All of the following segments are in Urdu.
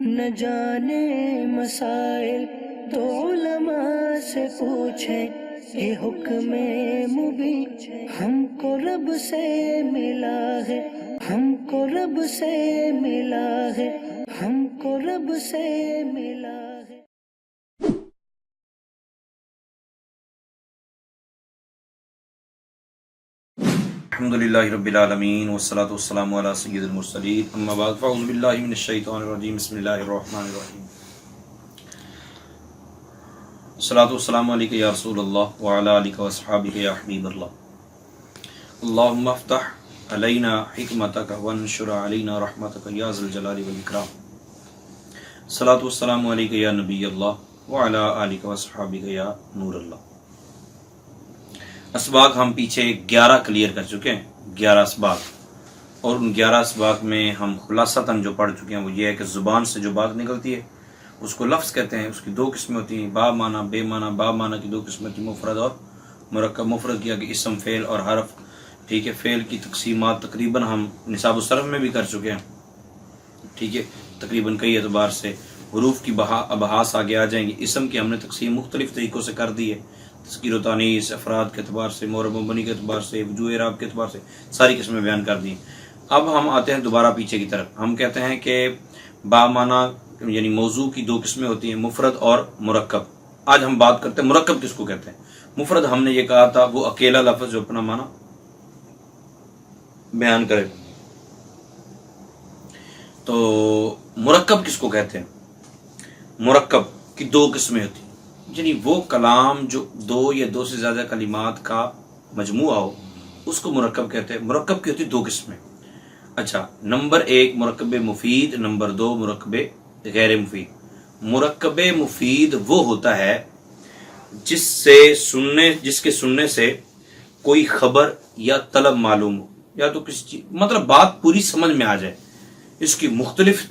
نہ جانے مسائل تو علماء سے پوچھیں، یہ حکم مبین ہم کو رب سے ملا ہے، ہم کو رب سے ملا ہے، ہم کو رب سے ملا ہے۔ الحمدللہ رب العالمین والصلاة والسلام علی سید المرسلین اما بعد فاعوذ باللہ من الشیطان الرجیم بسم اللہ الرحمن الرحیم الصلاة والسلام علیکہ یا رسول اللہ وعلی آلکہ واصحابہ یا حبیب اللہ اللہم افتح علینا حکمتک وانشر علینا رحمتک یا ذا الجلال والاکرام الصلاة والسلام علیکہ یا نبی اللہ وعلی آلکہ واصحابہ یا نور اللہ۔ اسباق ہم پیچھے 11 کلیئر کر چکے ہیں، 11 اسباق، اور ان 11 اسباق میں ہم خلاصتاً جو پڑھ چکے ہیں وہ یہ ہے کہ زبان سے جو بات نکلتی ہے اس کو لفظ کہتے ہیں۔ اس کی 2 قسمیں ہوتی ہیں، با معنی بے معنی۔ با معنی کی 2 قسمیں ہوتی ہیں، مفرد اور مرکب۔ مفرد کیا کہ اسم، فعل اور حرف، ٹھیک ہے۔ فعل کی تقسیمات تقریباً ہم نصاب الصرف میں بھی کر چکے ہیں، ٹھیک ہے، تقریباً کئی اعتبار سے۔ حروف کی ابحاث آگے آ جائیں گی۔ اسم کی ہم نے تقسیم مختلف طریقوں سے کر دی ہے، تذکیر و تانیث، افراد کے اعتبار سے، معرب و مبنی کے اعتبار سے، وجوہ اعراب کے اعتبار سے، ساری قسمیں بیان کر دی۔ اب ہم آتے ہیں دوبارہ پیچھے کی طرف۔ ہم کہتے ہیں کہ با معنی یعنی موضوع کی 2 قسمیں ہوتی ہیں، مفرد اور مرکب۔ آج ہم بات کرتے ہیں مرکب کس کو کہتے ہیں۔ مفرد ہم نے یہ کہا تھا وہ اکیلا لفظ جو اپنا معنی بیان کرے۔ تو مرکب کس کو کہتے ہیں؟ مرکب کی 2 قسمیں ہوتی ہیں، یعنی وہ کلام جو 2 یا 2 سے زیادہ کلمات کا مجموعہ ہو اس کو مرکب کہتے ہیں۔ مرکب کی ہوتی 2 قسمیں۔ اچھا، نمبر 1 مرکب مفید، نمبر 2 مرکب غیر مفید۔ مرکب مفید وہ ہوتا ہے جس کے سننے سے کوئی خبر یا طلب معلوم ہو، یا تو کسی چیز مطلب بات پوری سمجھ میں آ جائے۔ اس کی مختلف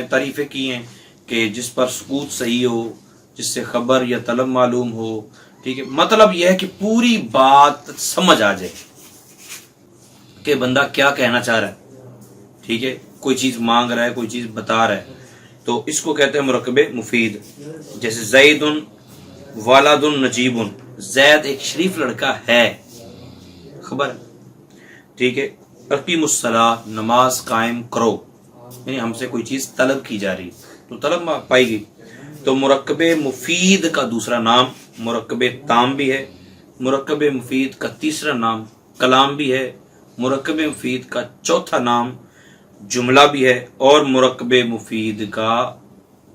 تعریفیں کی ہیں کہ جس پر سکوت صحیح ہو، جس سے خبر یا طلب معلوم ہو، ٹھیک ہے۔ مطلب یہ ہے کہ پوری بات سمجھ آ جائے کہ بندہ کیا کہنا چاہ رہا ہے، ٹھیک ہے، کوئی چیز مانگ رہا ہے، کوئی چیز بتا رہا ہے، تو اس کو کہتے ہیں مرکب مفید۔ جیسے زید والد نجیب، زید ایک شریف لڑکا ہے، خبر ہے، ٹھیک ہے۔ اقیم الصلاۃ، نماز قائم کرو، یعنی ہم سے کوئی چیز طلب کی جا رہی تو طلب پائی گئی۔ تو مرکب مفید کا دوسرا نام مرکب تام بھی ہے، مرکب مفید کا تیسرا نام کلام بھی ہے، مرکب مفید کا چوتھا نام جملہ بھی ہے، اور مرکب مفید کا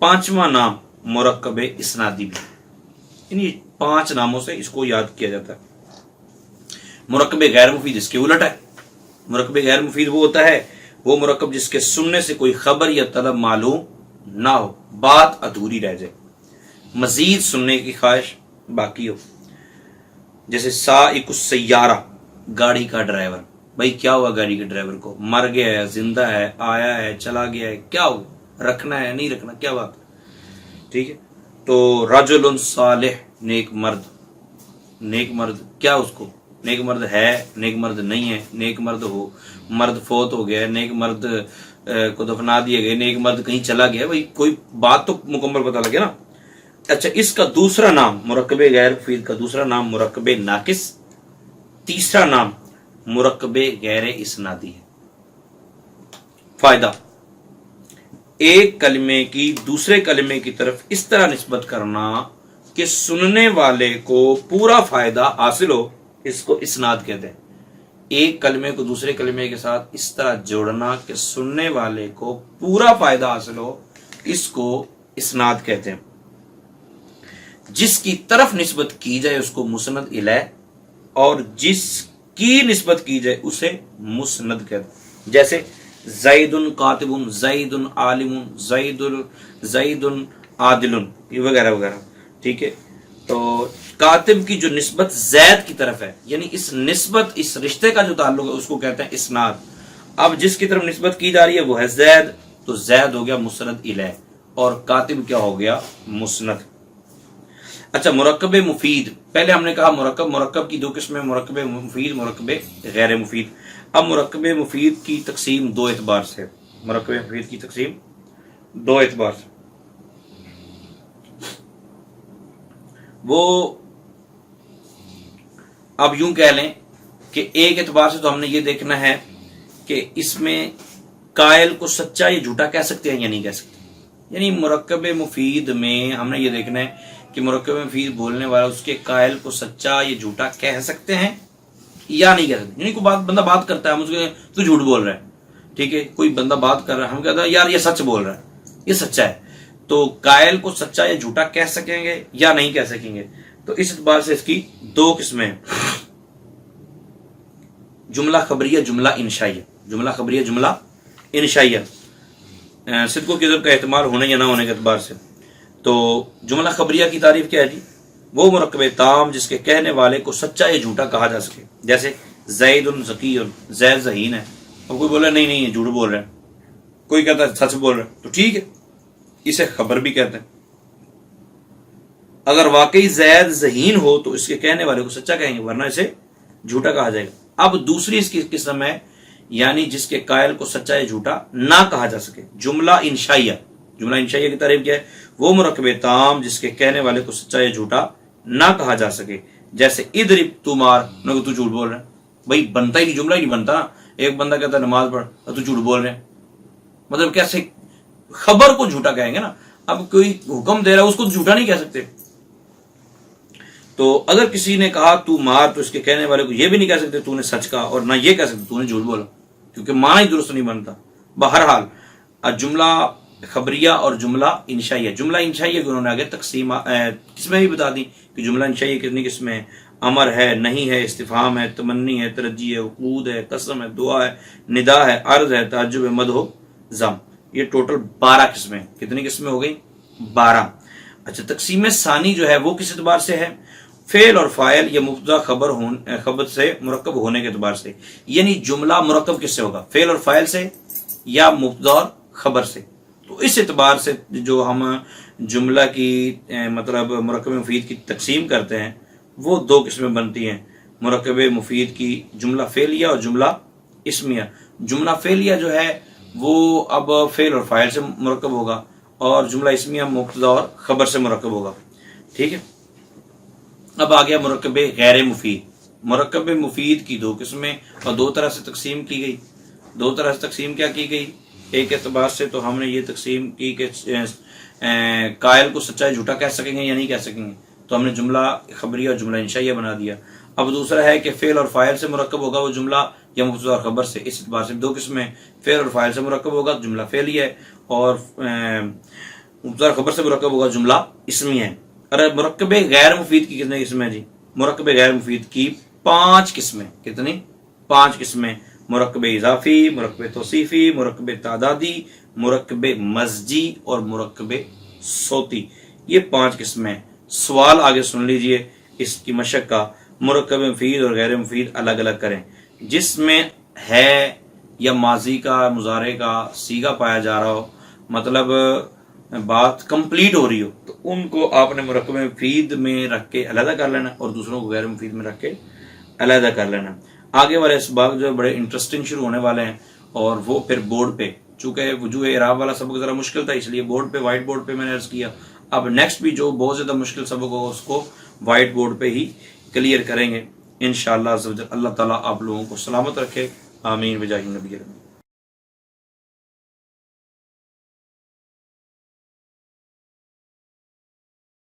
5واں نام مرکب اسنادی بھی ہے۔ یعنی 5 ناموں سے اس کو یاد کیا جاتا ہے۔ مرکب غیر مفید اس کے الٹ ہے۔ مرکب غیر مفید وہ ہوتا ہے وہ مرکب جس کے سننے سے کوئی خبر یا طلب معلوم نہ ہو، بات ادھوری رہ جائے، مزید سننے کی خواہش باقی ہو۔ جیسے سائق السیارہ، گاڑی کا ڈرائیور، بھائی کیا ہوا گاڑی کے ڈرائیور کو؟ مر گیا ہے، زندہ ہے، آیا ہے، چلا گیا ہے، کیا ہو، رکھنا ہے نہیں رکھنا، کیا بات، ٹھیک ہے۔ تو رجل صالح، نیک مرد، نیک مرد کیا اس کو، نیک مرد ہے، نیک مرد نہیں ہے، نیک مرد ہو، مرد فوت ہو گیا ہے، نیک مرد کو دفنا دیا گیا، نیک مرد کہیں چلا گیا، بھائی کوئی بات تو مکمل پتہ لگے نا۔ اچھا، اس کا دوسرا نام مرکب غیر مفید کا دوسرا نام مرکب ناقص، تیسرا نام مرکب غیر اسنادی ہے۔ فائدہ، ایک کلمے کی دوسرے کلمے کی طرف اس طرح نسبت کرنا کہ سننے والے کو پورا فائدہ حاصل ہو، اس کو اسناد کہتے ہیں۔ ایک کلمے کو دوسرے کلمے کے ساتھ اس طرح جوڑنا کہ سننے والے کو پورا فائدہ حاصل ہو، اس کو اسناد کہتے ہیں۔ جس کی طرف نسبت کی جائے اس کو مسند الیہ، اور جس کی نسبت کی جائے اسے مسند کہتے ہیں۔ جیسے زید کاتب، زید عالم، زید عادل، وغیرہ وغیرہ، ٹھیک ہے۔ تو کاتب کی جو نسبت زید کی طرف ہے، یعنی اس نسبت، اس رشتے کا جو تعلق ہے اس کو کہتے ہیں اسناد۔ اب جس کی طرف نسبت کی جا رہی ہے وہ ہے زید، تو زید ہو گیا مسند الیہ، اور کاتب کیا ہو گیا، مسند۔ اچھا، مرکب مفید، پہلے ہم نے کہا مرکب کی 2 قسمیں، مرکب مفید، مرکب غیر مفید۔ اب مرکب مفید کی تقسیم 2 اعتبار سے، مرکب مفید کی تقسیم دو اعتبار سے. وہ اب یوں کہہ لیں کہ ایک اعتبار سے تو ہم نے یہ دیکھنا ہے کہ اس میں قائل کو سچا یا جھوٹا کہہ سکتے ہیں یا نہیں کہہ سکتے. یعنی مرکب مفید میں ہم نے یہ دیکھنا ہے کہ مرکب مفید بولنے والا اس کے قائل کو سچا یا جھوٹا کہہ سکتے ہیں یا نہیں کہہ سکتے. یعنی کوئی بندہ بات کرتا ہے ہم اس کے تو جھوٹ بول رہا ہے, ٹھیک ہے, کوئی بندہ بات کر رہا ہے ہم کہتے ہیں یار یہ سچ بول رہا ہے, یہ سچا ہے. تو قائل کو سچا یا جھوٹا کہہ سکیں گے یا نہیں کہہ سکیں گے. تو اس اعتبار سے اس کی دو قسمیں ہیں, جملہ خبریہ, جملہ انشائیہ. جملہ خبریہ, جملہ انشائیہ, صدق و کذب کا احتمال ہونے یا نہ ہونے کے اعتبار سے. تو جملہ خبریہ کی تعریف کیا ہے جی؟ وہ مرکب تام جس کے کہنے والے کو سچا یا جھوٹا کہا جا سکے. جیسے زید ذکی, زید ذہین ہے, اور کوئی بولے نہیں یہ جھوٹ بول رہا ہے, کوئی کہتا ہے سچ بول رہا ہے, تو ٹھیک ہے, اسے خبر بھی کہتے ہیں. اگر واقعی زید ذہین ہو تو اس کے کہنے والے کو سچا کہیں گے, ورنہ اسے جھوٹا کہا جائے گا. اب دوسری اس کی قسم ہے یعنی جس کے قائل کو سچا یا جھوٹا نہ کہا جا سکے, جملہ انشائیہ. جملہ انشائیہ کی تعریف کیا ہے؟ وہ مرکب تام جس کے کہنے والے کو سچا یا جھوٹا نہ کہا جا سکے. جیسے اضرب, تو مار, نہ تو جھوٹ بول رہا ہے. بھائی بنتا ہی نہیں, جملہ ہی نہیں بنتا نا. ایک بندہ کہتا ہے نماز پڑھ, تو جھوٹ بول رہے ہیں, مطلب کیسے خبر کو جھوٹا کہیں گے نا. اب کوئی حکم دے رہا ہے اس کو جھوٹا نہیں کہہ سکتے. تو اگر کسی نے کہا تو مار, تو اس کے کہنے والے کو یہ بھی نہیں کہہ سکتے تو نے سچ کہا, اور نہ یہ کہہ سکتے تو نے جھوٹ بولا, کیونکہ معنی ہی درست نہیں بنتا. بہرحال جملہ خبریہ اور جملہ انشائیہ. جملہ انشائیہ کی انہوں نے آگے تقسیم قسمیں بھی بتا دی کہ جملہ انشائیہ کتنی قسمیں ہیں. امر ہے, نہیں ہے, استفہام ہے, تمنی ہے, ترجیح ہے, وقود ہے, قسم ہے, دعا ہے, ندا ہے, عرض ہے, تعجب ہے, مدح و ذم. یہ ٹوٹل 12 قسمیں. کتنی قسمیں ہو گئی؟ 12. اچھا, تقسیم ثانی جو ہے وہ کس اعتبار سے ہے؟ فعل اور فاعل یا مبتدا خبر سے مرکب ہونے کے اعتبار سے. یعنی جملہ مرکب کس سے ہوگا؟ فعل اور فاعل سے یا مبتدا اور خبر سے. تو اس اعتبار سے جو ہم جملہ کی مطلب مرکب مفید کی تقسیم کرتے ہیں وہ دو قسمیں بنتی ہیں. مرکب مفید کی جملہ فعلیہ اور جملہ اسمیہ. جملہ فعلیہ جو ہے وہ اب فعل اور فاعل سے مرکب ہوگا, اور جملہ اسمیہ مبتدا اور خبر سے مرکب ہوگا. ٹھیک ہے. اب آ گیا مرکب غیر مفید. مرکب مفید کی دو قسمیں اور دو طرح سے تقسیم کی گئی. دو طرح سے تقسیم کیا کی گئی؟ ایک اعتبار سے تو ہم نے یہ تقسیم کی کہ قائل کو سچا جھوٹا کہہ سکیں گے یا نہیں کہہ سکیں گے, تو ہم نے جملہ خبریہ اور جملہ انشائیہ بنا دیا. اب دوسرا ہے کہ فعل اور فاعل سے مرکب ہوگا وہ جملہ یا مبتدا اور خبر سے. اس اعتبار سے دو قسمیں, فعل اور فاعل سے مرکب ہوگا جملہ فعلیہ ہے, اور مبتدا اور خبر سے مرکب ہوگا جملہ اسمیہ ہے. اور مرکب غیر مفید کی کتنی قسمیں جی؟ مرکب غیر مفید کی 5 قسمیں. کتنی؟ 5 قسمیں. مرکب اضافی, مرکب توصیفی, مرکب تعدادی, مرکب مزجی اور مرکب صوتی. یہ 5 قسمیں. سوال آگے سن لیجئے اس کی مشق کا. مرکب مفید اور غیر مفید الگ الگ کریں. جس میں ہے یا ماضی کا, مضارع کا صیغہ پایا جا رہا ہو, مطلب بات کمپلیٹ ہو رہی ہو, تو ان کو آپ نے مرکب مفید میں رکھ کے علیحدہ کر لینا اور دوسروں کو غیر مفید میں رکھ کے علیحدہ کر لینا. آگے والے اسباق جو بڑے انٹرسٹنگ شروع ہونے والے ہیں, اور وہ پھر بورڈ پہ, چونکہ وجوہ اعراب والا سبق ذرا مشکل تھا اس لیے بورڈ پہ, وائٹ بورڈ پہ میں نے عرض کیا. اب نیکسٹ بھی جو بہت زیادہ مشکل سبق ہوگا اس کو وائٹ بورڈ پہ ہی کلیئر کریں گے انشاءاللہ. اللہ تعالیٰ آپ لوگوں کو سلامت رکھے, آمین بجاہ نبی.